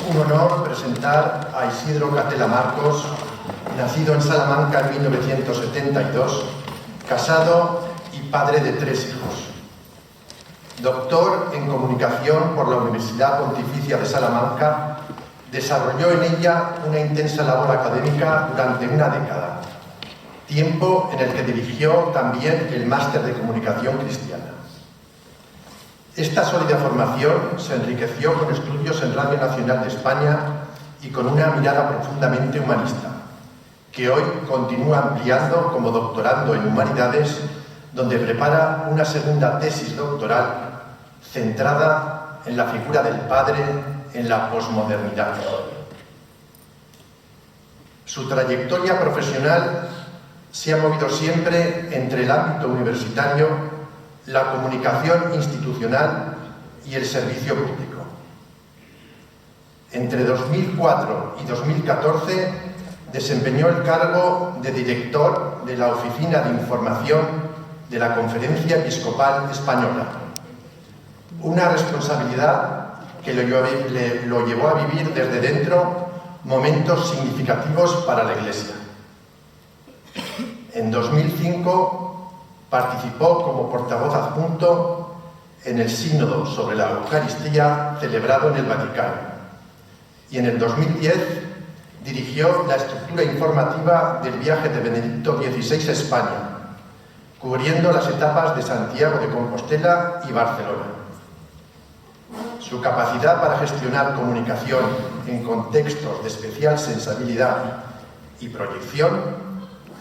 un honor presentar a Isidro Catela Marcos, nacido en Salamanca en 1972, casado y padre de 3 hijos. Doctor en Comunicación por la Universidad Pontificia de Salamanca, desarrolló en ella una intensa labor académica durante una década, tiempo en el que dirigió también el Máster de Comunicación Cristiana. Esta sólida formación se enriqueció con estudios en Radio Nacional de España y con una mirada profundamente humanista, que hoy continúa ampliando como doctorando en Humanidades, donde prepara una segunda tesis doctoral centrada en la figura del padre en la posmodernidad. Su trayectoria profesional se ha movido siempre entre el ámbito universitario, la comunicación institucional y el servicio público. Entre 2004 y 2014 desempeñó el cargo de director de la Oficina de Información de la Conferencia Episcopal Española, una responsabilidad que lo llevó a vivir desde dentro momentos significativos para la Iglesia. En 2005 participó como portavoz adjunto en el Sínodo sobre la Eucaristía celebrado en el Vaticano y en el 2010 dirigió la estructura informativa del viaje de Benedicto XVI a España, cubriendo las etapas de Santiago de Compostela y Barcelona. Su capacidad para gestionar comunicación en contextos de especial sensibilidad y proyección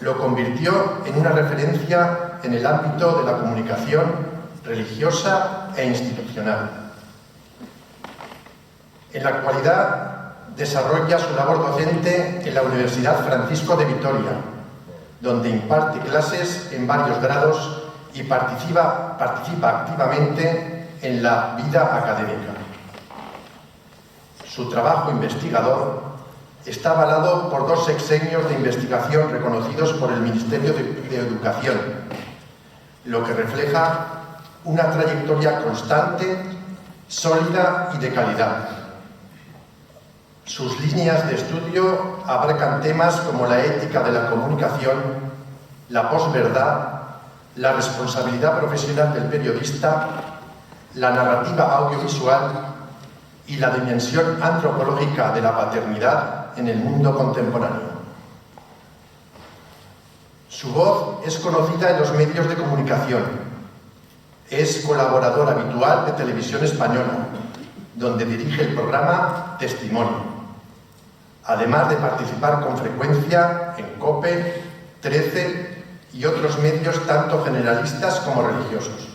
lo convirtió en una referencia en el ámbito de la comunicación religiosa e institucional. En la actualidad desarrolla su labor docente en la Universidad Francisco de Vitoria, donde imparte clases en varios grados y participa activamente en la vida académica. Su trabajo investigador está avalado por 2 sexenios de investigación reconocidos por el Ministerio de Educación, lo que refleja una trayectoria constante, sólida y de calidad. Sus líneas de estudio abarcan temas como la ética de la comunicación, la posverdad, la responsabilidad profesional del periodista, la narrativa audiovisual y la dimensión antropológica de la paternidad en el mundo contemporáneo. Su voz es conocida en los medios de comunicación. Es colaborador habitual de Televisión Española, donde dirige el programa Testimonio, además de participar con frecuencia en COPE, 13 y otros medios tanto generalistas como religiosos.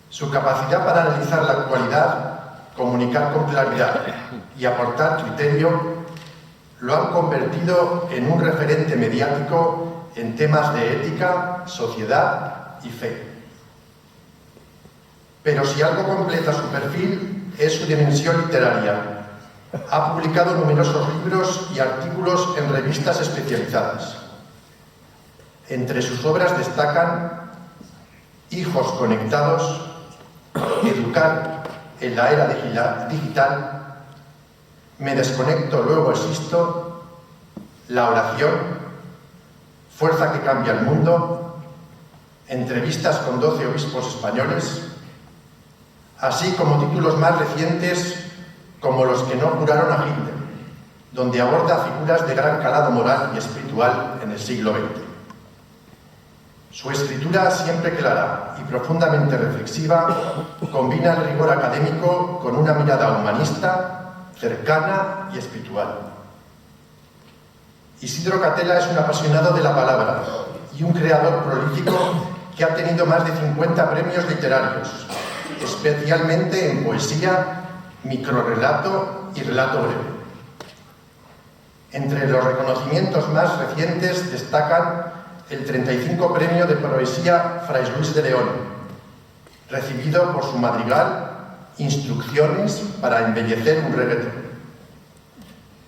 Su capacidad para analizar la actualidad, comunicar con claridad y aportar criterio lo han convertido en un referente mediático en temas de ética, sociedad y fe. Pero si algo completa su perfil es su dimensión literaria. Ha publicado numerosos libros y artículos en revistas especializadas. Entre sus obras destacan Hijos conectados, Educar en la era digital, Me desconecto, luego existo, La oración, Fuerza que cambia el mundo, entrevistas con 12 obispos españoles, así como títulos más recientes como Los que no curaron a Hitler, donde aborda figuras de gran calado moral y espiritual en el siglo XX. Su escritura, siempre clara y profundamente reflexiva, combina el rigor académico con una mirada humanista, cercana y espiritual. Isidro Catela es un apasionado de la palabra y un creador prolífico que ha tenido más de 50 premios literarios, especialmente en poesía, microrrelato y relato breve. Entre los reconocimientos más recientes destacan el 35 Premio de Poesía Fray Luis de León, recibido por su madrigal Instrucciones para embellecer un reguetón.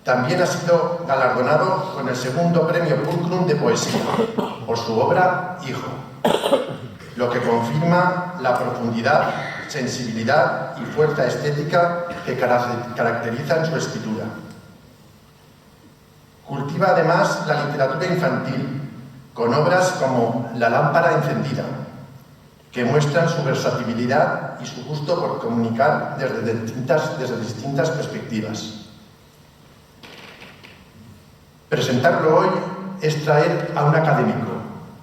También ha sido galardonado con el 2º Premio Pulcrum de Poesía por su obra Hijo, lo que confirma la profundidad sensibilidad y fuerza estética que caracterizan su escritura. Cultiva además la literatura infantil con obras como La lámpara encendida, que muestran su versatilidad y su gusto por comunicar desde distintas perspectivas. Presentarlo hoy es traer a un académico,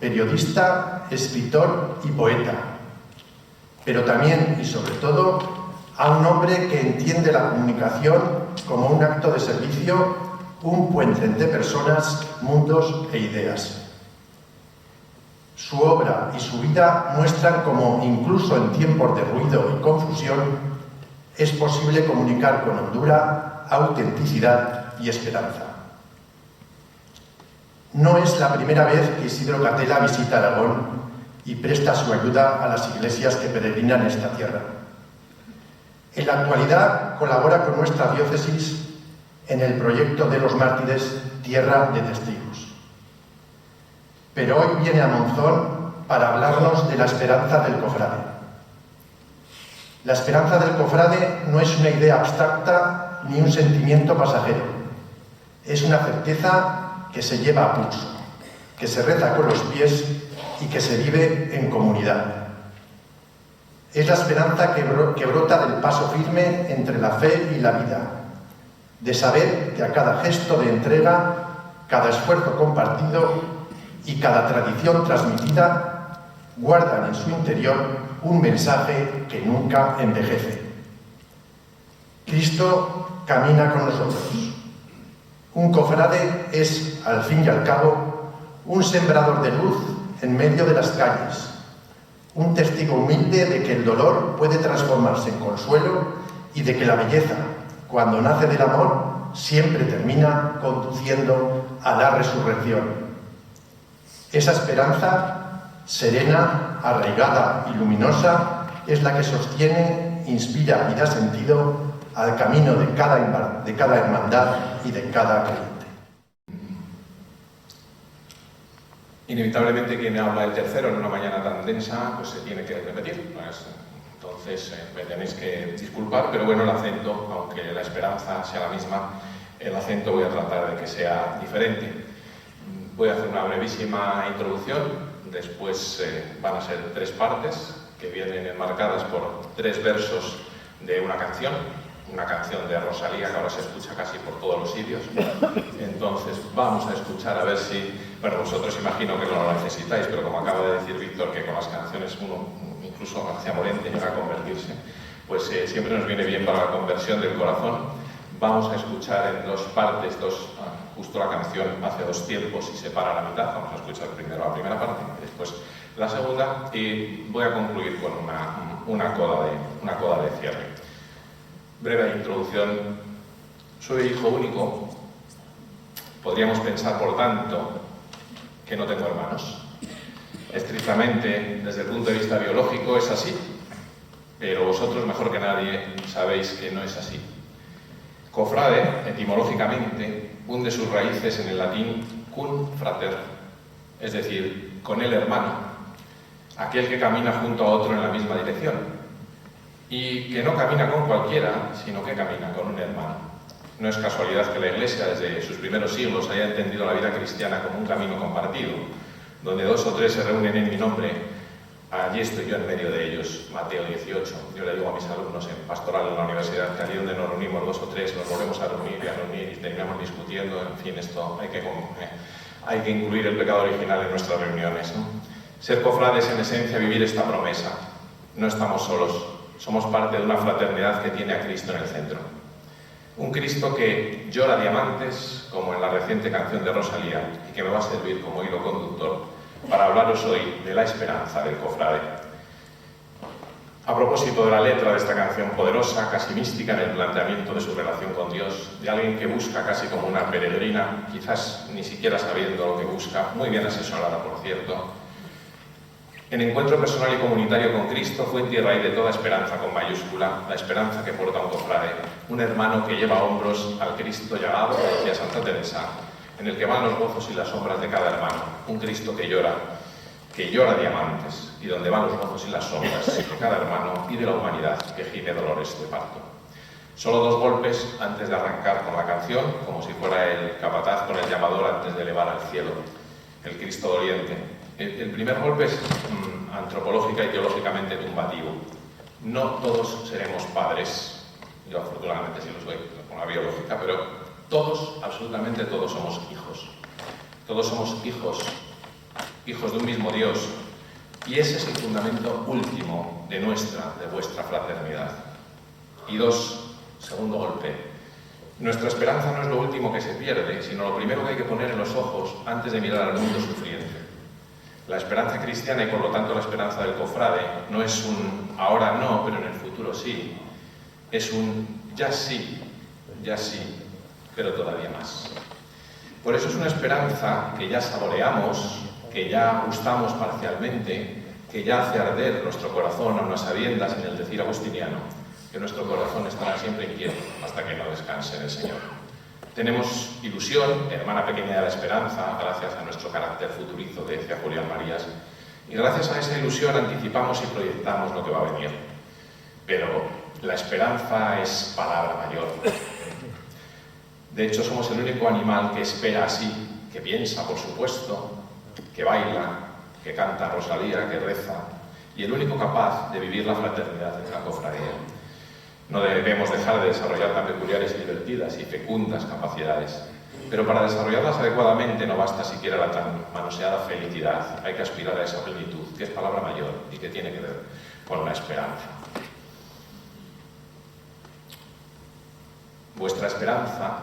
periodista, escritor y poeta, pero también y sobre todo a un hombre que entiende la comunicación como un acto de servicio, un puente entre personas, mundos e ideas. Su obra y su vida muestran cómo, incluso en tiempos de ruido y confusión, es posible comunicar con hondura, autenticidad y esperanza. No es la primera vez que Isidro Gatela visita Aragón y presta su ayuda a las iglesias que peregrinan esta tierra. En la actualidad colabora con nuestra diócesis en el proyecto de los mártires Tierra de Testigos. Pero hoy viene a Monzón para hablarnos de la esperanza del cofrade. La esperanza del cofrade no es una idea abstracta ni un sentimiento pasajero. Es una certeza que se lleva a pulso, que se reza con los pies y que se vive en comunidad. Es la esperanza que brota del paso firme entre la fe y la vida, de saber que a cada gesto de entrega, cada esfuerzo compartido y cada tradición transmitida guardan en su interior un mensaje que nunca envejece. Cristo camina con nosotros. Un cofrade es, al fin y al cabo, un sembrador de luz en medio de las calles, un testigo humilde de que el dolor puede transformarse en consuelo y de que la belleza, cuando nace del amor, siempre termina conduciendo a la resurrección. Esa esperanza, serena, arraigada y luminosa, es la que sostiene, inspira y da sentido al camino de cada hermandad y de cada creyente. Inevitablemente quien habla el tercero en una mañana tan densa, pues se tiene que repetir. Entonces me tenéis que disculpar, pero bueno, el acento, aunque la esperanza sea la misma, el acento voy a tratar de que sea diferente. Voy a hacer una brevísima introducción, después van a ser 3 partes que vienen enmarcadas por 3 versos de una canción de Rosalía que ahora se escucha casi por todos los sitios. Entonces vamos a escuchar a ver si, bueno, vosotros imagino que no lo necesitáis, pero como acaba de decir Víctor, que con las canciones uno incluso hacia Morente llega a convertirse, pues siempre nos viene bien para la conversión del corazón. Vamos a escuchar en 2 partes, justo la canción hace 2 tiempos y se para a la mitad. Vamos a escuchar primero la primera parte y después la segunda, y voy a concluir con una coda de cierre. Breve introducción. Soy hijo único. Podríamos pensar, por tanto, que no tengo hermanos. Estrictamente, desde el punto de vista biológico, es así, pero vosotros, mejor que nadie, sabéis que no es así. Cofrade, etimológicamente, hunde sus raíces en el latín cum frater, es decir, con el hermano, aquel que camina junto a otro en la misma dirección. Y que no camina con cualquiera, sino que camina con un hermano. No es casualidad que la Iglesia, desde sus primeros siglos, haya entendido la vida cristiana como un camino compartido, donde 2 o 3 se reúnen en mi nombre, allí estoy yo en medio de ellos. Mateo 18. Yo le digo a mis alumnos en pastoral en la universidad que allí donde nos reunimos 2 o 3, nos volvemos a reunir y terminamos discutiendo. En fin, esto hay que incluir el pecado original en nuestras reuniones, ¿no? Ser cofrades, en esencia, vivir esta promesa. No estamos solos. Somos parte de una fraternidad que tiene a Cristo en el centro. Un Cristo que llora diamantes, como en la reciente canción de Rosalía, y que me va a servir como hilo conductor para hablaros hoy de la esperanza del cofrade. A propósito de la letra de esta canción poderosa, casi mística en el planteamiento de su relación con Dios, de alguien que busca casi como una peregrina, quizás ni siquiera sabiendo lo que busca, muy bien asesorada, por cierto. En encuentro personal y comunitario con Cristo, fuente y raíz de toda esperanza con mayúscula, la esperanza que porta un cofrade, un hermano que lleva a hombros al Cristo llagado, decía Santa Teresa, en el que van los gozos y las sombras de cada hermano, un Cristo que llora. que llora diamantes y donde van los gozos y las sombras de cada hermano y de la humanidad que gime dolores de parto. Solo 2 golpes antes de arrancar con la canción, como si fuera el capataz con el llamador antes de elevar al cielo el Cristo doliente. El primer golpe es antropológica y teológicamente tumbativo. No todos seremos padres, yo afortunadamente sí lo soy, con la biológica, pero todos, absolutamente todos somos hijos. Todos somos hijos de un mismo Dios. Y ese es el fundamento último de vuestra fraternidad. Y 2, segundo golpe. Nuestra esperanza no es lo último que se pierde, sino lo primero que hay que poner en los ojos antes de mirar al mundo sufriente. La esperanza cristiana y por lo tanto la esperanza del cofrade no es un ahora no, pero en el futuro sí. Es un ya sí, pero todavía más. Por eso es una esperanza que ya saboreamos, que ya gustamos parcialmente, que ya hace arder nuestro corazón a unas sabiendas en el decir agustiniano, que nuestro corazón estará siempre inquieto hasta que no descanse en el Señor. Tenemos ilusión, hermana pequeña de la esperanza, gracias a nuestro carácter futurizo, decía Julián Marías, y gracias a esa ilusión anticipamos y proyectamos lo que va a venir. Pero la esperanza es palabra mayor. De hecho, somos el único animal que espera así, que piensa, por supuesto, que baila, que canta Rosalía, que reza, y el único capaz de vivir la fraternidad en la cofradía. No debemos dejar de desarrollar tan peculiares y divertidas y fecundas capacidades, pero para desarrollarlas adecuadamente no basta siquiera la tan manoseada felicidad, hay que aspirar a esa plenitud, que es palabra mayor y que tiene que ver con la esperanza. Vuestra esperanza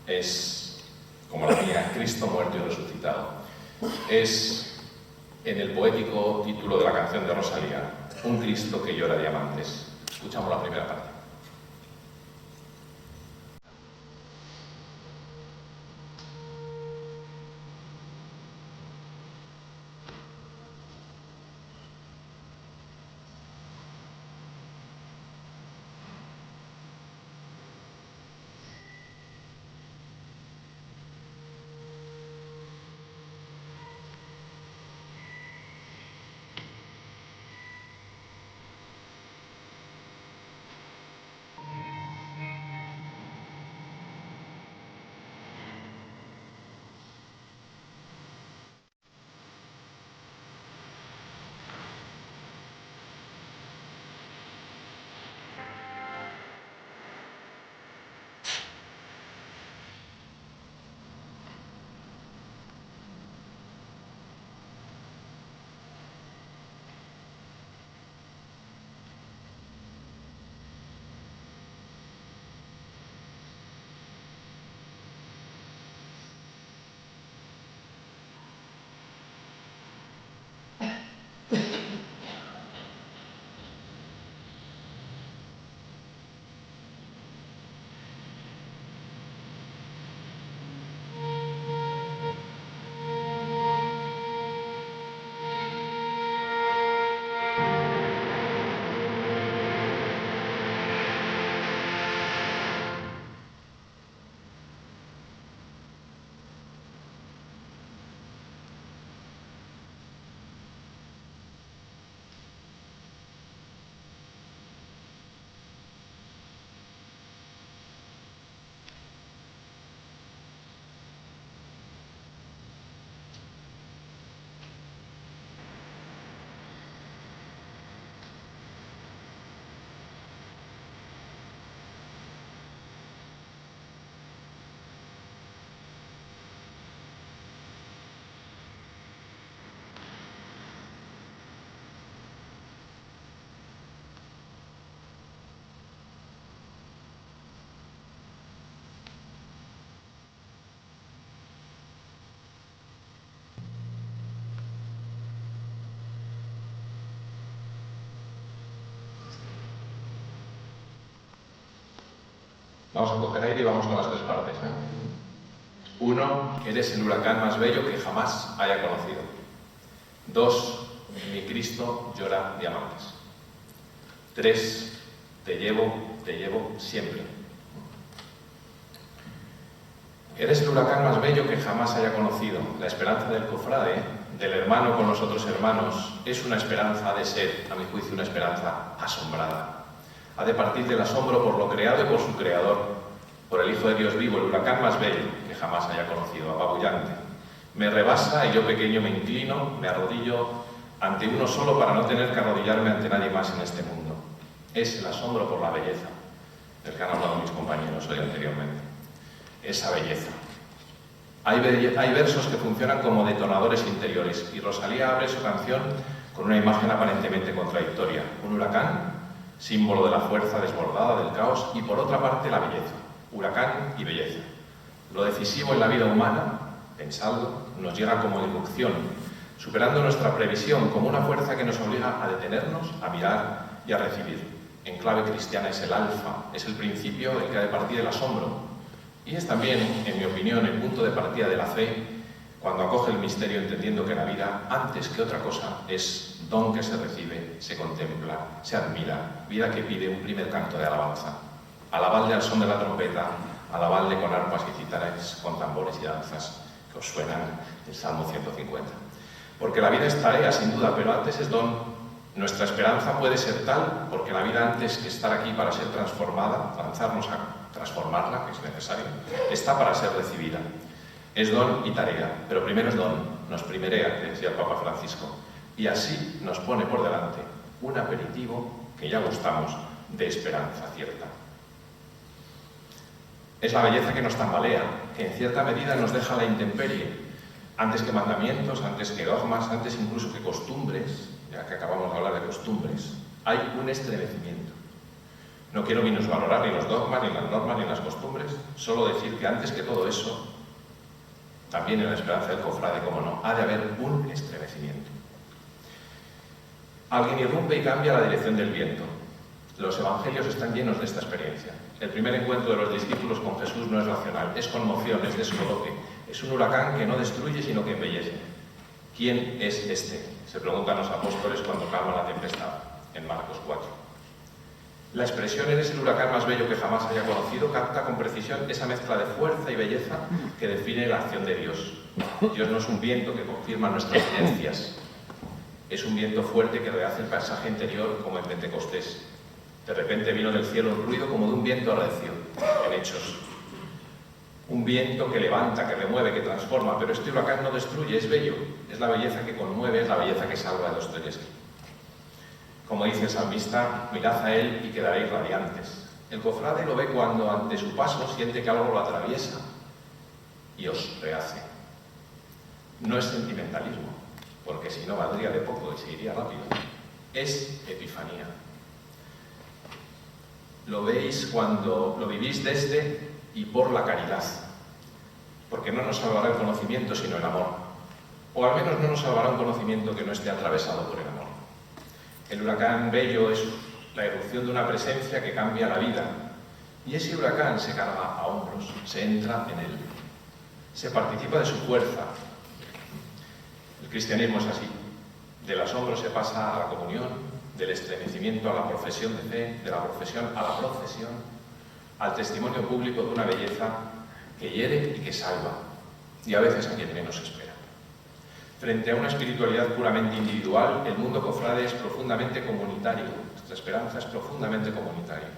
es, como la mía, Cristo muerto y resucitado. Es, en el poético título de la canción de Rosalía, un Cristo que llora diamantes. Escuchamos la primera parte. Vamos a coger aire y vamos con las 3 partes. 1, eres el huracán más bello que jamás haya conocido. 2, mi Cristo llora diamantes. 3, te llevo siempre. Eres el huracán más bello que jamás haya conocido. La esperanza del cofrade del hermano con los otros hermanos es una esperanza, ha de ser, a mi juicio, una esperanza asombrada. Ha de partir del asombro por lo creado y por su creador, por el Hijo de Dios vivo, el huracán más bello que jamás haya conocido, apabullante. Me rebasa y yo pequeño me inclino, me arrodillo ante uno solo para no tener que arrodillarme ante nadie más en este mundo. Es el asombro por la belleza, del que han hablado mis compañeros hoy anteriormente. Esa belleza. Hay versos que funcionan como detonadores interiores, y Rosalía abre su canción con una imagen aparentemente contradictoria. Un huracán, símbolo de la fuerza desbordada del caos, y por otra parte la belleza. Huracán y belleza. Lo decisivo en la vida humana, pensadlo, nos llega como irrupción, superando nuestra previsión, como una fuerza que nos obliga a detenernos, a mirar y a recibir. En clave cristiana es el alfa, es el principio del que ha de partir el asombro. Y es también, en mi opinión, el punto de partida de la fe, cuando acoge el misterio entendiendo que la vida, antes que otra cosa, es don que se recibe, se contempla, se admira, vida que pide un primer canto de alabanza. Alabadle al son de la trompeta, alabadle con arpas y cítaras, con tambores y danzas, que os suenan el Salmo 150. Porque la vida es tarea, sin duda, pero antes es don. Nuestra esperanza puede ser tal, porque la vida, antes que estar aquí para ser transformada, lanzarnos a transformarla, que es necesario, está para ser recibida. Es don y tarea, pero primero es don, nos primerea, que decía el Papa Francisco, y así nos pone por delante un aperitivo que ya gustamos de esperanza cierta. Es la belleza que nos tambalea, que en cierta medida nos deja la intemperie, antes que mandamientos, antes que dogmas, antes incluso que costumbres, ya que acabamos de hablar de costumbres, hay un estremecimiento. No quiero minusvalorar ni los dogmas, ni las normas, ni las costumbres, solo decir que antes que todo eso, también en la esperanza del cofrade, como no, ha de haber un estremecimiento. Alguien irrumpe y cambia la dirección del viento. Los evangelios están llenos de esta experiencia. El primer encuentro de los discípulos con Jesús no es racional, es conmoción, es descoloque, es un huracán que no destruye sino que embellece. ¿Quién es este?, se preguntan los apóstoles cuando calma la tempestad, en Marcos 4. La expresión "eres el huracán más bello que jamás haya conocido" capta con precisión esa mezcla de fuerza y belleza que define la acción de Dios. Dios no es un viento que confirma nuestras creencias, es un viento fuerte que rehace el paisaje interior como en Pentecostés. De repente vino del cielo un ruido como de un viento recio, en Hechos. Un viento que levanta, que remueve, que transforma, pero este huracán no destruye, es bello. Es la belleza que conmueve, es la belleza que salva de Dostoyevski. Como dice el salmista, mirad a él y quedaréis radiantes. El cofrade lo ve cuando ante su paso siente que algo lo atraviesa y os rehace. No es sentimentalismo, porque si no valdría de poco y se iría rápido. Es epifanía. Lo veis cuando lo vivís desde y por la caridad, porque no nos salvará el conocimiento sino el amor, o al menos no nos salvará un conocimiento que no esté atravesado por el amor. El huracán bello es la erupción de una presencia que cambia la vida, y ese huracán se carga a hombros, se entra en él, se participa de su fuerza. El cristianismo es así, del asombro se pasa a la comunión, del estremecimiento a la profesión de fe, de la profesión a la procesión, al testimonio público de una belleza que hiere y que salva, y a veces a quien menos espera. Frente a una espiritualidad puramente individual, el mundo cofrade es profundamente comunitario, nuestra esperanza es profundamente comunitaria.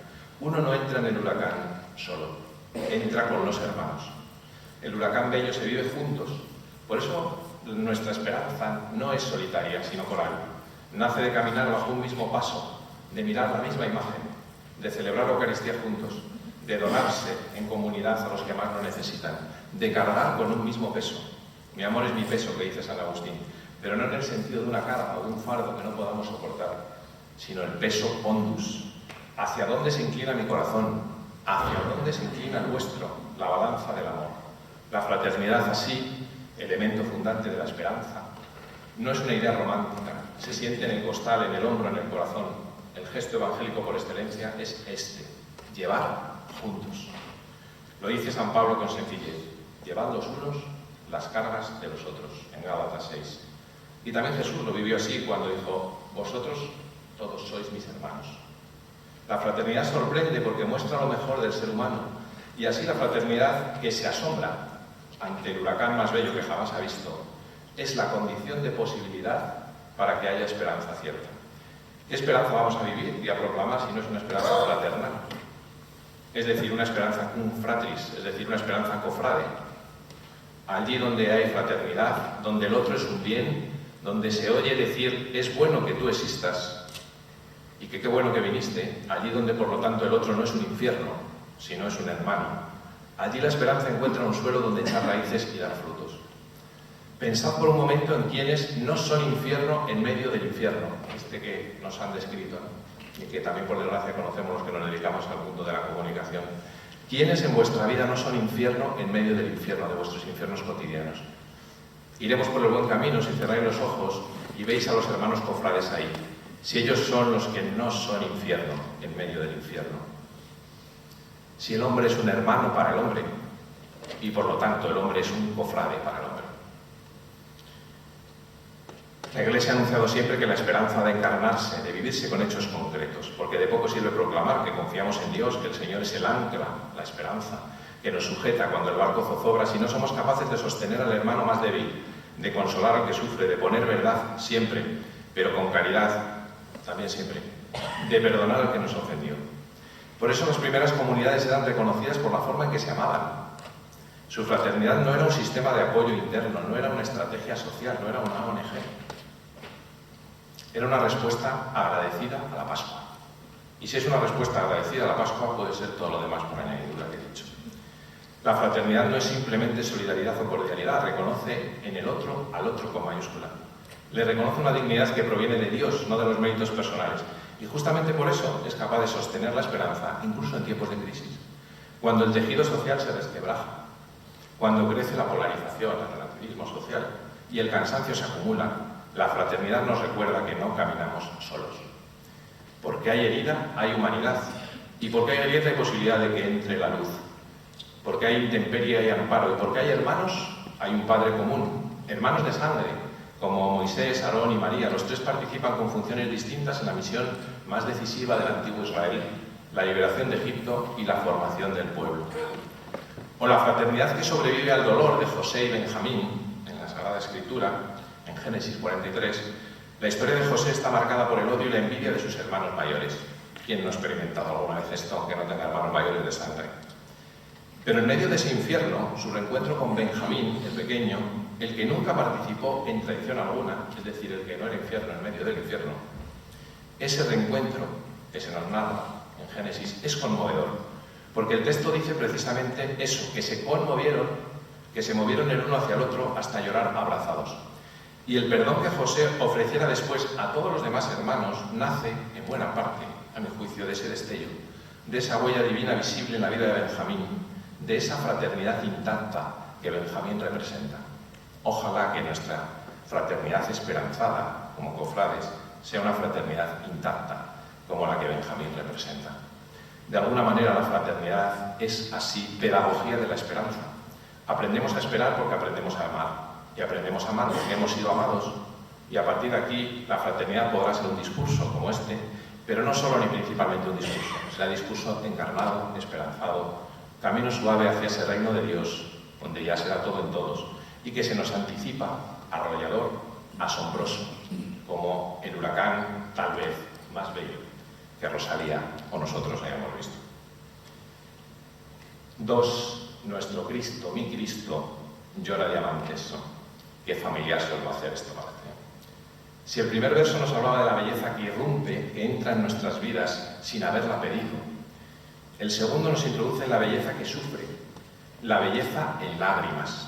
Uno no entra en el huracán solo, entra con los hermanos. El huracán bello se vive juntos, por eso nuestra esperanza no es solitaria, sino coral. Nace de caminar bajo un mismo paso, de mirar la misma imagen, de celebrar la Eucaristía juntos, de donarse en comunidad a los que más lo necesitan, de cargar con un mismo peso. Mi amor es mi peso, que dice San Agustín, pero no en el sentido de una carga o de un fardo que no podamos soportar, sino el peso pondus. ¿Hacia dónde se inclina mi corazón? ¿Hacia dónde se inclina el vuestro? La balanza del amor. La fraternidad así, elemento fundante de la esperanza, no es una idea romántica, se siente en el costal, en el hombro, en el corazón. El gesto evangélico por excelencia es este, llevar juntos. Lo dice San Pablo con sencillez, llevad los unos las cargas de los otros, en Gálatas 6. Y también Jesús lo vivió así cuando dijo, vosotros todos sois mis hermanos. La fraternidad sorprende porque muestra lo mejor del ser humano, y así la fraternidad que se asombra ante el huracán más bello que jamás ha visto, es la condición de posibilidad para que haya esperanza cierta. ¿Qué esperanza vamos a vivir y a proclamar si no es una esperanza fraterna? Es decir, una esperanza cum fratris, es decir, una esperanza cofrade. Allí donde hay fraternidad, donde el otro es un bien, donde se oye decir, es bueno que tú existas y que qué bueno que viniste, allí donde por lo tanto el otro no es un infierno, sino es un hermano. Allí la esperanza encuentra un suelo donde echar raíces y dar frutos. Pensad por un momento en quienes no son infierno en medio del infierno, este que nos han descrito, ¿no? Y que también por desgracia conocemos los que nos dedicamos al mundo de la comunicación. ¿Quiénes en vuestra vida no son infierno en medio del infierno, de vuestros infiernos cotidianos? Iremos por el buen camino si cerráis los ojos y veis a los hermanos cofrades ahí, si ellos son los que no son infierno en medio del infierno. Si el hombre es un hermano para el hombre y por lo tanto el hombre es un cofrade para el hombre. La Iglesia ha anunciado siempre que la esperanza ha de encarnarse, de vivirse con hechos concretos, porque de poco sirve proclamar que confiamos en Dios, que el Señor es el ancla, la esperanza, que nos sujeta cuando el barco zozobra, si no somos capaces de sostener al hermano más débil, de consolar al que sufre, de poner verdad siempre, pero con caridad también siempre, de perdonar al que nos ofendió. Por eso las primeras comunidades eran reconocidas por la forma en que se amaban. Su fraternidad no era un sistema de apoyo interno, no era una estrategia social, no era una ONG. Era una respuesta agradecida a la Pascua. Y si es una respuesta agradecida a la Pascua, puede ser todo lo demás por añadidura que he dicho. La fraternidad no es simplemente solidaridad o cordialidad, reconoce en el otro al otro con mayúscula. Le reconoce una dignidad que proviene de Dios, no de los méritos personales. Y justamente por eso es capaz de sostener la esperanza, incluso en tiempos de crisis. Cuando el tejido social se resquebraja, cuando crece la polarización, el relativismo social y el cansancio se acumula, la fraternidad nos recuerda que no caminamos solos. Porque hay herida, hay humanidad. Y porque hay grieta, hay posibilidad de que entre la luz. Porque hay intemperie, hay amparo. Y porque hay hermanos, hay un Padre común. Hermanos de sangre, como Moisés, Aarón y María. Los tres participan con funciones distintas en la misión más decisiva del antiguo Israel, la liberación de Egipto y la formación del pueblo. O la fraternidad que sobrevive al dolor de José y Benjamín en la Sagrada Escritura, en Génesis 43, la historia de José está marcada por el odio y la envidia de sus hermanos mayores. ¿Quién no ha experimentado alguna vez esto, aunque no tenga hermanos mayores de sangre? Pero en medio de ese infierno, su reencuentro con Benjamín, el pequeño, el que nunca participó en traición alguna, es decir, el que no era infierno en medio del infierno, ese reencuentro que se nos narra en Génesis es conmovedor, porque el texto dice precisamente eso, que se conmovieron, que se movieron el uno hacia el otro hasta llorar abrazados. Y el perdón que José ofreciera después a todos los demás hermanos nace, en buena parte, a mi juicio, de ese destello, de esa huella divina visible en la vida de Benjamín, de esa fraternidad intacta que Benjamín representa. Ojalá que nuestra fraternidad esperanzada, como cofrades, sea una fraternidad intacta, como la que Benjamín representa. De alguna manera la fraternidad es así pedagogía de la esperanza. Aprendemos a esperar porque aprendemos a amar. Y aprendemos a amar porque hemos sido amados. Y a partir de aquí la fraternidad podrá ser un discurso como este, pero no solo ni principalmente un discurso. Será discurso encarnado, esperanzado, camino suave hacia ese reino de Dios, donde ya será todo en todos, y que se nos anticipa, arrollador, asombroso, como el huracán tal vez más bello que Rosalía o nosotros hayamos visto. 2. Nuestro Cristo, mi Cristo, llora diamantes, ¿no? Qué familiar se os va a hacer esto, parece. Si el primer verso nos hablaba de la belleza que irrumpe, que entra en nuestras vidas sin haberla pedido, el segundo nos introduce en la belleza que sufre, la belleza en lágrimas.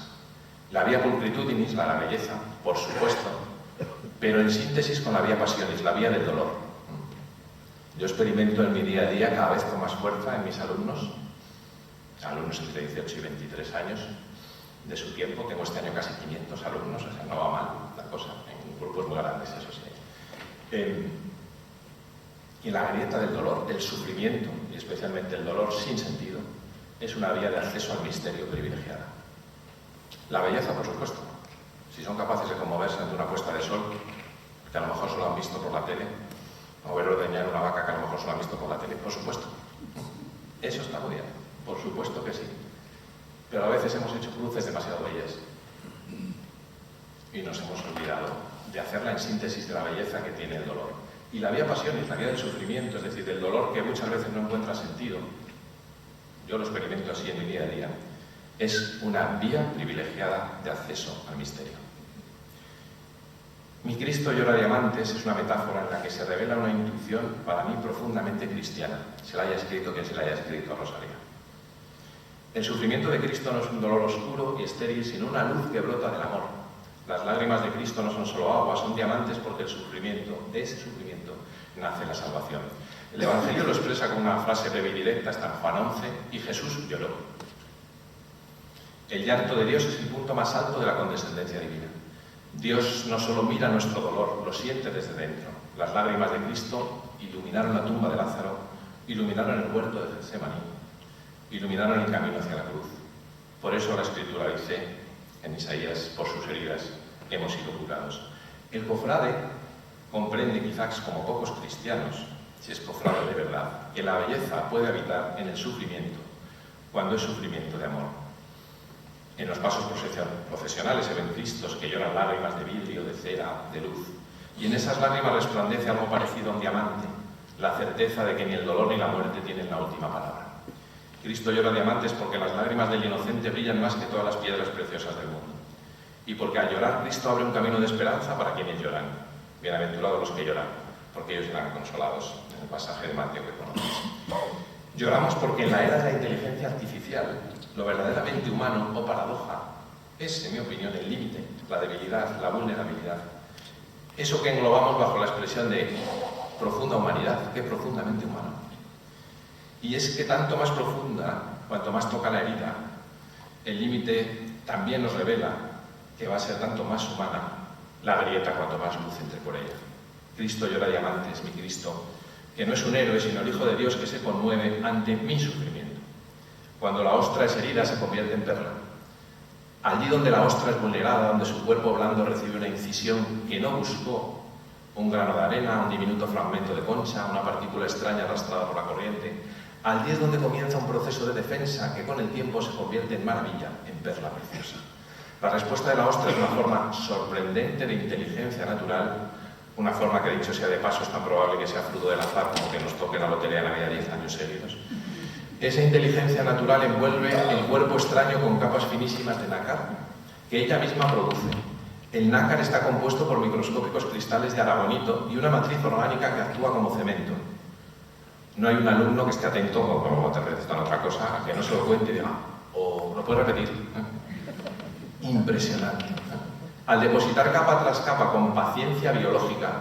La vía pulcritudinis, la belleza, por supuesto, pero en síntesis con la vía passionis, la vía del dolor. Yo experimento en mi día a día cada vez con más fuerza en mis alumnos entre 18 y 23 años, de su tiempo. Tengo este año casi 500 alumnos, o sea, no va mal la cosa, en grupos muy grandes, eso sí. Y la grieta del dolor, del sufrimiento, y especialmente el dolor sin sentido, es una vía de acceso al misterio privilegiada. La belleza, por supuesto. Si son capaces de conmoverse ante una puesta de sol, que a lo mejor solo han visto por la tele, o ver ordeñar una vaca que a lo mejor solo han visto por la tele, por supuesto. Eso está muy bien, por supuesto que sí. Pero a veces hemos hecho cruces demasiado bellas. y nos hemos olvidado de hacer la síntesis de la belleza que tiene el dolor. Y la vía pasionis, la vía del sufrimiento, es decir, del dolor que muchas veces no encuentra sentido, yo lo experimento así en mi día a día, es una vía privilegiada de acceso al misterio. Mi Cristo llora diamantes es una metáfora en la que se revela una intuición para mí profundamente cristiana, se la haya escrito quien se la haya escrito a Rosalía. El sufrimiento de Cristo no es un dolor oscuro y estéril, sino una luz que brota del amor. Las lágrimas de Cristo no son solo agua, son diamantes porque de ese sufrimiento, nace la salvación. El Evangelio lo expresa con una frase breve y directa, está en Juan 11, y Jesús lloró. El llanto de Dios es el punto más alto de la condescendencia divina. Dios no solo mira nuestro dolor, lo siente desde dentro. Las lágrimas de Cristo iluminaron la tumba de Lázaro, iluminaron el huerto de Getsemaní, iluminaron el camino hacia la cruz. Por eso la Escritura dice en Isaías, por sus heridas hemos sido curados. El cofrade comprende, quizás como pocos cristianos, si es cofrade de verdad, que la belleza puede habitar en el sufrimiento, cuando es sufrimiento de amor. En los pasos procesionales se ven Cristos que lloran lágrimas de vidrio, de cera, de luz. Y en esas lágrimas resplandece algo parecido a un diamante, la certeza de que ni el dolor ni la muerte tienen la última palabra. Cristo llora diamantes porque las lágrimas del inocente brillan más que todas las piedras preciosas del mundo. Y porque al llorar Cristo abre un camino de esperanza para quienes lloran. Bienaventurados los que lloran, porque ellos serán consolados, en el pasaje de Mateo que conocéis. Lloramos porque en la era de la inteligencia artificial, lo verdaderamente humano o paradoja es, en mi opinión, el límite, la debilidad, la vulnerabilidad. Eso que englobamos bajo la expresión de profunda humanidad, que profundamente humano. Y es que tanto más profunda, cuanto más toca la herida, el límite también nos revela que va a ser tanto más humana la grieta cuanto más luz entre por ella. Cristo llora diamantes, mi Cristo, que no es un héroe, sino el Hijo de Dios que se conmueve ante mi sufrimiento. Cuando la ostra es herida, se convierte en perla. Allí donde la ostra es vulnerada, donde su cuerpo blando recibe una incisión que no buscó, un grano de arena, un diminuto fragmento de concha, una partícula extraña arrastrada por la corriente, allí es donde comienza un proceso de defensa que con el tiempo se convierte en maravilla, en perla preciosa. La respuesta de la ostra es una forma sorprendente de inteligencia natural, una forma que, dicho sea de paso, es tan probable que sea fruto del azar como que nos toque la lotería de la vida 10 años seguidos. Esa inteligencia natural envuelve el cuerpo extraño con capas finísimas de nácar que ella misma produce. El nácar está compuesto por microscópicos cristales de aragonito y una matriz orgánica que actúa como cemento. No hay un alumno que esté atento, como te recetan otra cosa, a que no se lo cuente y diga, o lo puede repetir. Impresionante. Al depositar capa tras capa con paciencia biológica,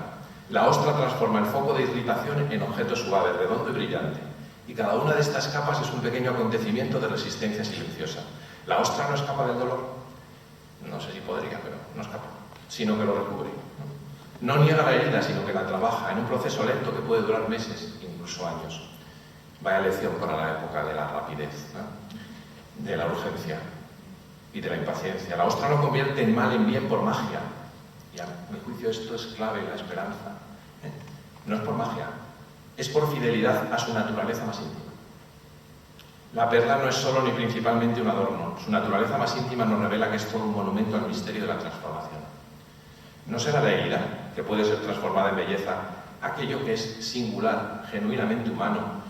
la ostra transforma el foco de irritación en objeto suave, redondo y brillante. Y cada una de estas capas es un pequeño acontecimiento de resistencia silenciosa. ¿La ostra no escapa del dolor? No sé si podría, pero no escapa, sino que lo recubre. No niega la herida, sino que la trabaja en un proceso lento que puede durar meses, incluso años. Vaya lección para la época de la rapidez, ¿no? De la urgencia y de la impaciencia. La ostra no convierte en mal en bien por magia. Y a mi juicio esto es clave en la esperanza. No es por magia, es por fidelidad a su naturaleza más íntima. La perla no es solo ni principalmente un adorno. Su naturaleza más íntima nos revela que es todo un monumento al misterio de la transformación. No será la herida, que puede ser transformada en belleza, aquello que es singular, genuinamente humano,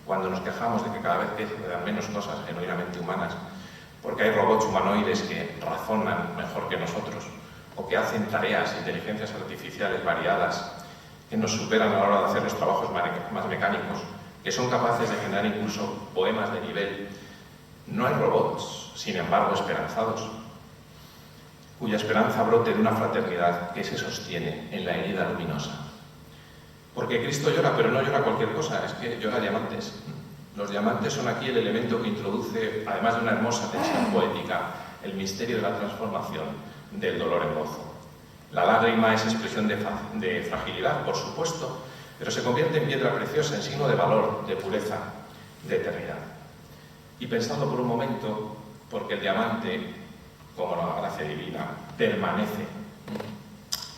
cuando nos quejamos de que cada vez quedan menos cosas genuinamente humanas, porque hay robots humanoides que razonan mejor que nosotros, o que hacen tareas, inteligencias artificiales variadas, que nos superan a la hora de hacer los trabajos más mecánicos, que son capaces de generar incluso poemas de nivel. No hay robots, sin embargo, esperanzados, cuya esperanza brote de una fraternidad que se sostiene en la herida luminosa. Porque Cristo llora, pero no llora cualquier cosa, es que llora diamantes. Los diamantes son aquí el elemento que introduce, además de una hermosa tensión poética, el misterio de la transformación del dolor en gozo. La lágrima es expresión de fragilidad, por supuesto, pero se convierte en piedra preciosa, en signo de valor, de pureza, de eternidad. Y pensadlo por un momento, porque el diamante, como la gracia divina, permanece.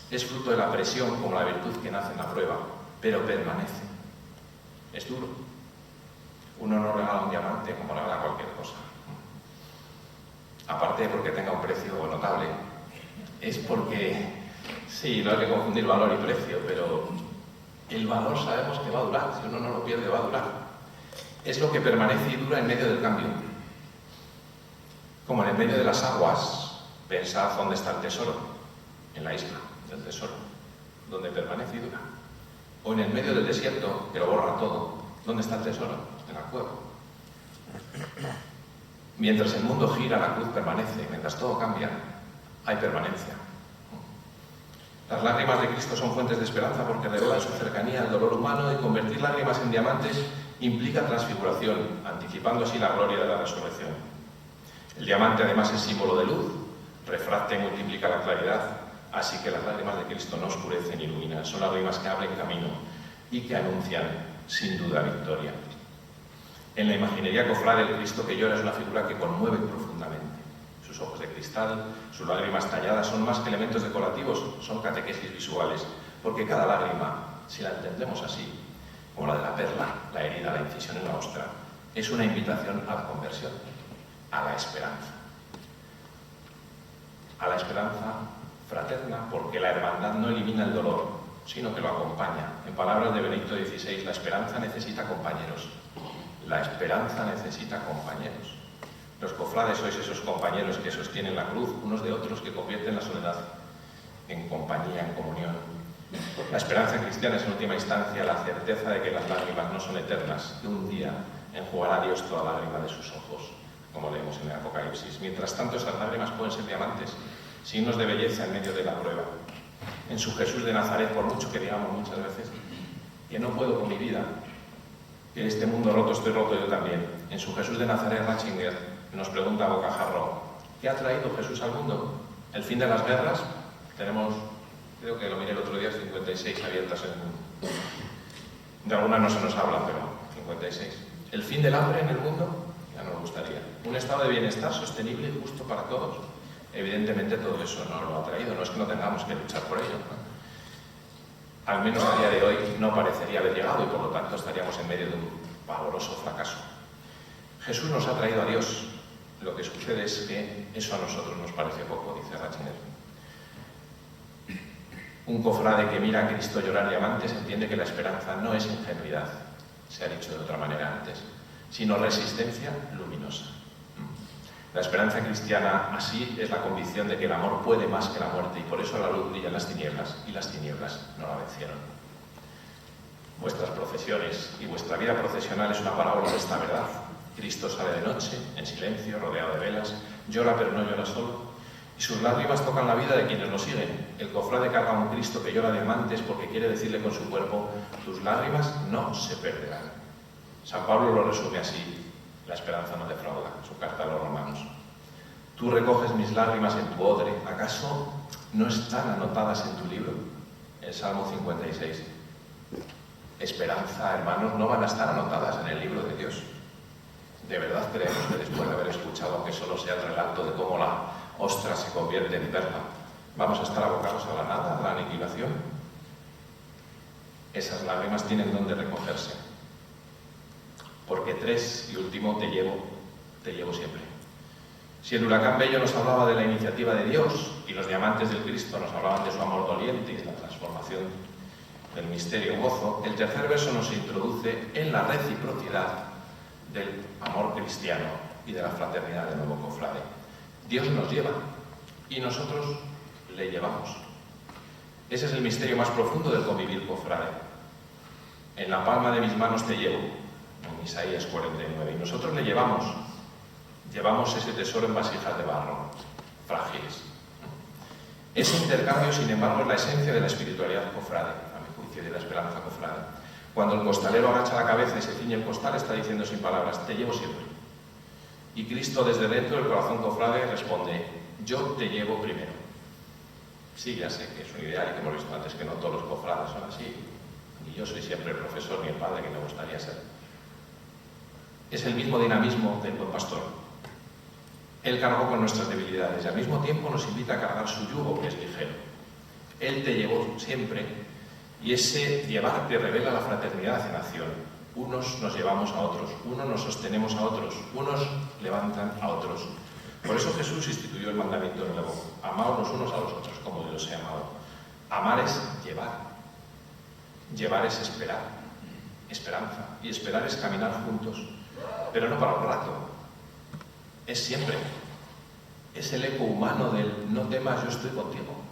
Es fruto de la presión, como la virtud que nace en la prueba, pero permanece. Es duro. Uno no regala un diamante como regala cualquier cosa. Aparte porque tenga un precio notable, es porque, sí, no hay que confundir valor y precio, pero el valor sabemos que va a durar, si uno no lo pierde va a durar. Es lo que permanece y dura en medio del cambio. Como en el medio de las aguas, pensad dónde está el tesoro, en la isla del tesoro, donde permanece y dura. O en el medio del desierto, que lo borra todo, ¿dónde está el tesoro? En la cueva. Mientras el mundo gira, la cruz permanece, mientras todo cambia, hay permanencia. Las lágrimas de Cristo son fuentes de esperanza porque revelan su cercanía al dolor humano, y convertir lágrimas en diamantes implica transfiguración, anticipando así la gloria de la resurrección. El diamante además es símbolo de luz, refracta y multiplica la claridad, así que las lágrimas de Cristo no oscurecen ni iluminan, son lágrimas que abren camino y que anuncian sin duda victoria. En la imaginería cofrade, el Cristo que llora es una figura que conmueve profundamente. Sus ojos de cristal, sus lágrimas talladas son más que elementos decorativos, son catequesis visuales, porque cada lágrima, si la entendemos así, como la de la perla, la herida, la incisión en la ostra, es una invitación a la conversión, a la esperanza. A la esperanza fraterna, porque la hermandad no elimina el dolor, sino que lo acompaña. En palabras de Benedicto XVI, la esperanza necesita compañeros. La esperanza necesita compañeros. Los cofrades sois esos compañeros que sostienen la cruz unos de otros, que convierten la soledad en compañía, en comunión. La esperanza cristiana es en última instancia la certeza de que las lágrimas no son eternas, que un día enjugará Dios toda lágrima de sus ojos, como leemos en el Apocalipsis. Mientras tanto, esas lágrimas pueden ser diamantes, signos de belleza en medio de la prueba. En su Jesús de Nazaret, por mucho que digamos muchas veces que no puedo con mi vida, que en este mundo roto estoy roto yo también. En su Jesús de Nazaret, Ratzinger nos pregunta a bocajarro: ¿qué ha traído Jesús al mundo? ¿El fin de las guerras? Tenemos, creo que lo miré el otro día, 56 abiertas en el mundo. De algunas no se nos habla, pero 56. ¿El fin del hambre en el mundo? Ya nos gustaría. ¿Un estado de bienestar sostenible y justo para todos? Evidentemente todo eso no lo ha traído, no es que no tengamos que luchar por ello, ¿no? Al menos a día de hoy no parecería haber llegado, y por lo tanto estaríamos en medio de un pavoroso fracaso. Jesús nos ha traído a Dios. Lo que sucede es que eso a nosotros nos parece poco, dice Ratzinger. Un cofrade que mira a Cristo llorar diamantes entiende que la esperanza no es ingenuidad, se ha dicho de otra manera antes, sino resistencia luminosa. La esperanza cristiana, así, es la convicción de que el amor puede más que la muerte, y por eso la luz brilla en las tinieblas, y las tinieblas no la vencieron. Vuestras procesiones y vuestra vida procesional es una parábola de esta verdad. Cristo sale de noche, en silencio, rodeado de velas, llora pero no llora solo, y sus lágrimas tocan la vida de quienes lo siguen. El cofrade carga a un Cristo que llora diamantes porque quiere decirle con su cuerpo: tus lágrimas no se perderán. San Pablo lo resume así: la esperanza no defrauda, su carta a los romanos. Tú recoges mis lágrimas en tu odre, ¿acaso no están anotadas en tu libro? El Salmo 56. Esperanza, hermanos, no van a estar anotadas en el libro de Dios. ¿De verdad creemos que después de haber escuchado, aunque solo sea el relato de cómo la ostra se convierte en perla, vamos a estar abocados a la nada, a la aniquilación? Esas lágrimas tienen donde recogerse. Porque tres, y último, te llevo siempre. Si el huracán Bello nos hablaba de la iniciativa de Dios y los diamantes del Cristo nos hablaban de su amor doliente y de la transformación del misterio gozo, el tercer verso nos introduce en la reciprocidad del amor cristiano y de la fraternidad del nuevo cofrade. Dios nos lleva y nosotros le llevamos. Ese es el misterio más profundo del convivir cofrade. En la palma de mis manos te llevo, en Isaías 49, y nosotros le llevamos ese tesoro en vasijas de barro, frágiles. Ese intercambio, sin embargo, es la esencia de la espiritualidad cofrade, a mi juicio, y de la esperanza cofrade. Cuando el costalero agacha la cabeza y se ciñe el costal, está diciendo sin palabras: te llevo siempre. Y Cristo, desde dentro del corazón cofrade, responde: yo te llevo primero. Sí, ya sé que es un ideal y que hemos visto antes que no todos los cofrades son así, ni yo soy siempre el profesor ni el padre que me gustaría ser. Es el mismo dinamismo del buen pastor. Él cargó con nuestras debilidades y al mismo tiempo nos invita a cargar su yugo, que es ligero. Él te llevó siempre, y ese llevar que revela la fraternidad en acción. Unos nos llevamos a otros, unos nos sostenemos a otros, unos levantan a otros. Por eso Jesús instituyó el mandamiento nuevo: amaos los unos a los otros como Dios os ha amado. Amar es llevar. Llevar es esperar. Esperanza. Y esperar es caminar juntos. Pero no para un rato. Es siempre. Es el eco humano del no temas, yo estoy contigo.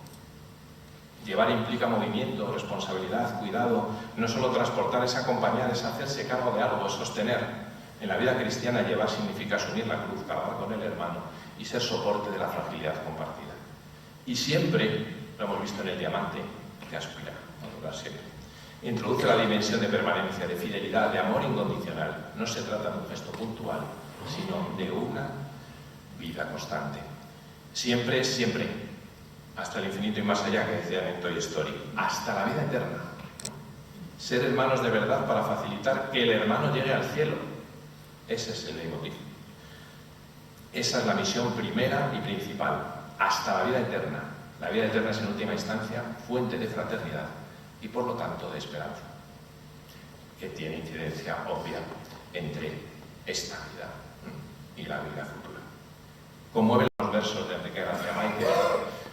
Llevar implica movimiento, responsabilidad, cuidado. No solo transportar, es acompañar, es hacerse cargo de algo, es sostener. En la vida cristiana, llevar significa asumir la cruz, cargar con el hermano y ser soporte de la fragilidad compartida. Y siempre, lo hemos visto en el diamante, que aspira a durar siempre. Introduce la dimensión de permanencia, de fidelidad, de amor incondicional. No se trata de un gesto puntual, sino de una vida constante. Siempre es siempre, hasta el infinito y más allá, que decía en Toy Story, hasta la vida eterna. Ser hermanos de verdad para facilitar que el hermano llegue al cielo. Ese es el leitmotiv. Esa es la misión primera y principal, hasta la vida eterna. La vida eterna es en última instancia fuente de fraternidad y por lo tanto de esperanza, que tiene incidencia obvia entre esta vida y la vida futura. Conmueven los versos de Enrique García Márquez,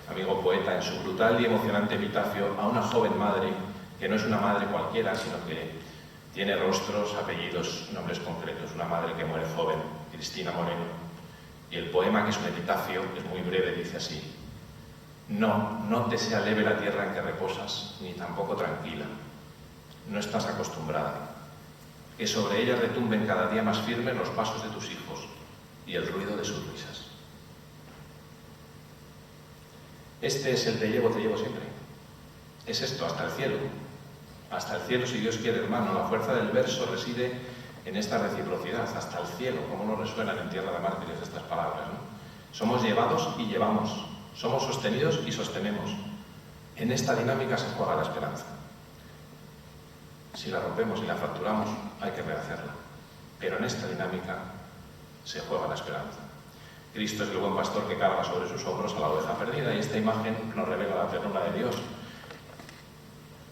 amigo poeta, en su brutal y emocionante epitafio a una joven madre que no es una madre cualquiera, sino que tiene rostros, apellidos, nombres concretos. Una madre que muere joven, Cristina Moreno. Y el poema, que es un epitafio, es muy breve, dice así: no te sea leve la tierra en que reposas, ni tampoco tranquila. No estás acostumbrada. Que sobre ella retumben cada día más firmes los pasos de tus hijos y el ruido de sus risas. Este es el te llevo siempre. Es esto, hasta el cielo. Hasta el cielo, si Dios quiere, hermano. La fuerza del verso reside en esta reciprocidad. Hasta el cielo, como nos resuenan en Tierra de Mártires estas palabras, ¿no? Somos llevados y llevamos. Somos sostenidos y sostenemos. En esta dinámica se juega la esperanza. Si la rompemos y la fracturamos, hay que rehacerla. Pero en esta dinámica se juega la esperanza. Cristo es el buen pastor que carga sobre sus hombros a la oveja perdida, y esta imagen nos revela la ternura de Dios.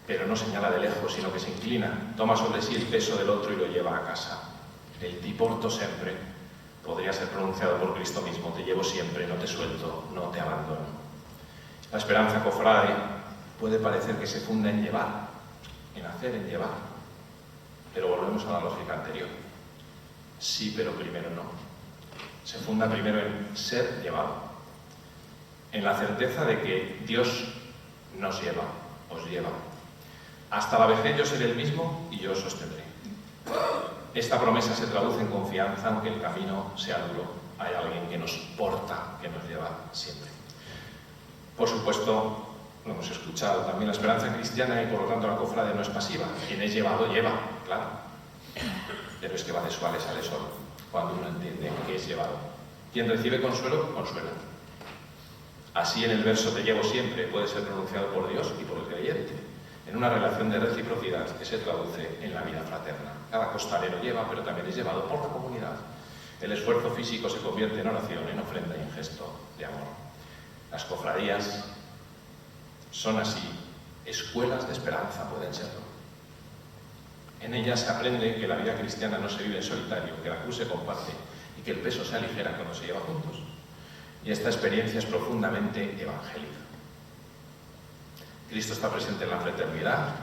Pero no señala de lejos, sino que se inclina, toma sobre sí el peso del otro y lo lleva a casa. El ti porto sempre podría ser pronunciado por Cristo mismo: te llevo siempre, no te suelto, no te abandono. La esperanza, cofrade, puede parecer que se funda en llevar, en hacer, en llevar. Pero volvemos a la lógica anterior. Sí, pero primero no. Se funda primero en ser llevado, en la certeza de que Dios nos lleva, os lleva. Hasta la vejez yo seré el mismo y yo os sostendré. Esta promesa se traduce en confianza, aunque el camino sea duro. Hay alguien que nos porta, que nos lleva siempre. Por supuesto, lo hemos escuchado, también la esperanza cristiana y por lo tanto la cofrade no es pasiva. Quien es llevado, lleva, claro. Pero es que va de suave sale solo, cuando uno entiende que es llevado. Quien recibe consuelo, consuela. Así en el verso te llevo siempre puede ser pronunciado por Dios y por el creyente, en una relación de reciprocidad que se traduce en la vida fraterna. Cada costalero lleva, pero también es llevado por la comunidad. El esfuerzo físico se convierte en oración, en ofrenda y en gesto de amor. Las cofradías son así, escuelas de esperanza pueden serlo. En ellas se aprende que la vida cristiana no se vive en solitario, que la cruz se comparte y que el peso se aligera cuando se lleva juntos. Y esta experiencia es profundamente evangélica. Cristo está presente en la fraternidad,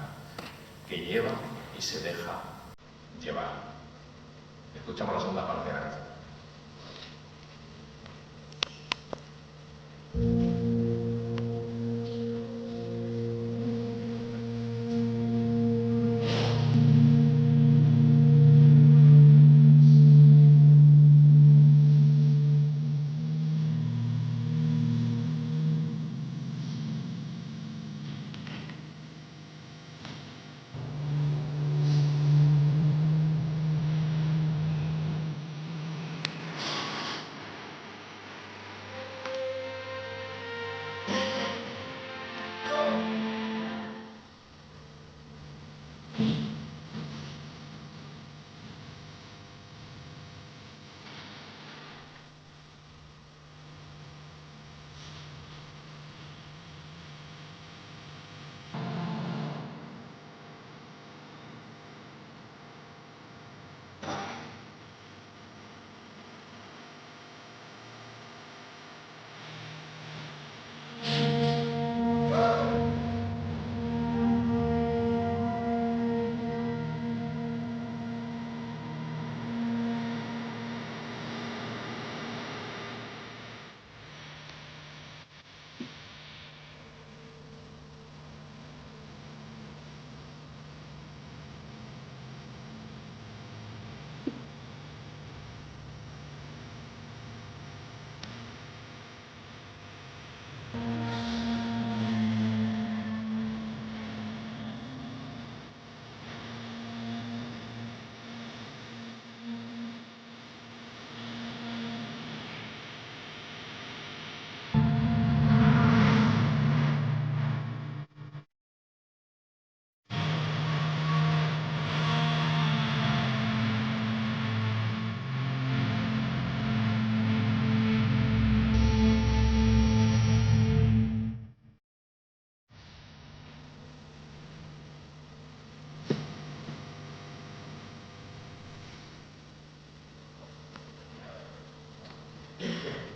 que lleva y se deja llevar. Escuchamos la segunda parte de la canción.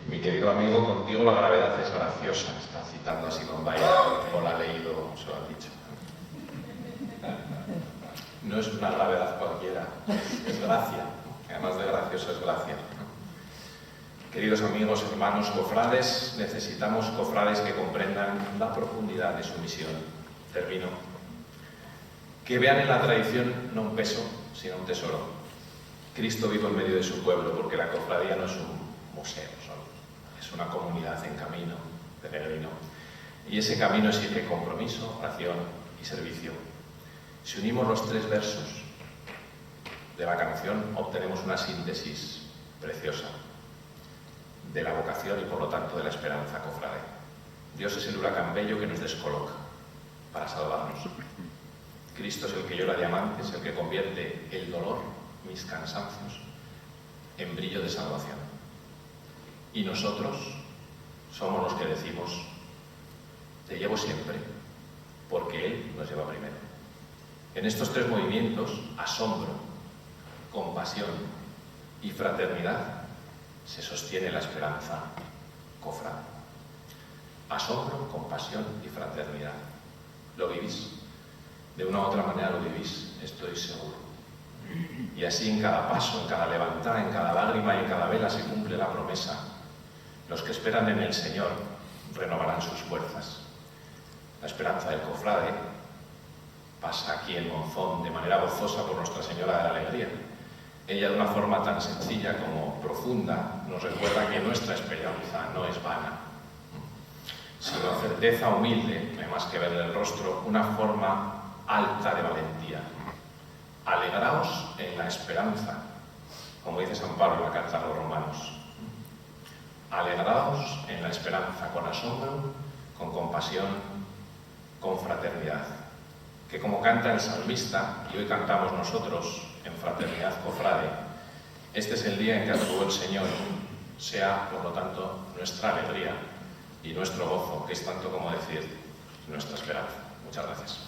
Mi querido amigo, contigo la gravedad es graciosa. Está citando a Simón Weil, o la ha leído, se lo han dicho. No es una gravedad cualquiera, es gracia. Además de gracioso, es gracia. Queridos amigos, hermanos, cofrades, necesitamos cofrades que comprendan la profundidad de su misión. Termino. Que vean en la tradición no un peso, sino un tesoro. Cristo vive en medio de su pueblo, porque la cofradía no es un museo solo, es una comunidad en camino, peregrino. Y ese camino exige compromiso, oración y servicio. Si unimos los 3 versos de la canción, obtenemos una síntesis preciosa de la vocación y, por lo tanto, de la esperanza cofrade. Dios es el huracán bello que nos descoloca para salvarnos. Cristo es el que llora diamantes, el que convierte el dolor, mis cansancios, en brillo de salvación. Y nosotros somos los que decimos, te llevo siempre, porque Él nos lleva primero. En estos 3 movimientos, asombro, compasión y fraternidad, se sostiene la esperanza cofrade. Asombro, compasión y fraternidad. ¿Lo vivís? De una u otra manera lo vivís, estoy seguro. Y así en cada paso, en cada levantada, en cada lágrima y en cada vela se cumple la promesa. Los que esperan en el Señor renovarán sus fuerzas. La esperanza del cofrade pasa aquí en Monzón de manera gozosa por Nuestra Señora de la Alegría. Ella, de una forma tan sencilla como profunda, nos recuerda que nuestra esperanza no es vana, sino certeza humilde, no hay más que verle el rostro, una forma alta de valentía. Alegraos en la esperanza, como dice San Pablo en la carta a los Romanos. Alegraos en la esperanza, con asombro, con compasión, con fraternidad. Que como canta el salmista, y hoy cantamos nosotros en Fraternidad Cofrade, este es el día en que actuó el Señor, sea, por lo tanto, nuestra alegría y nuestro gozo, que es tanto como decir nuestra esperanza. Muchas gracias.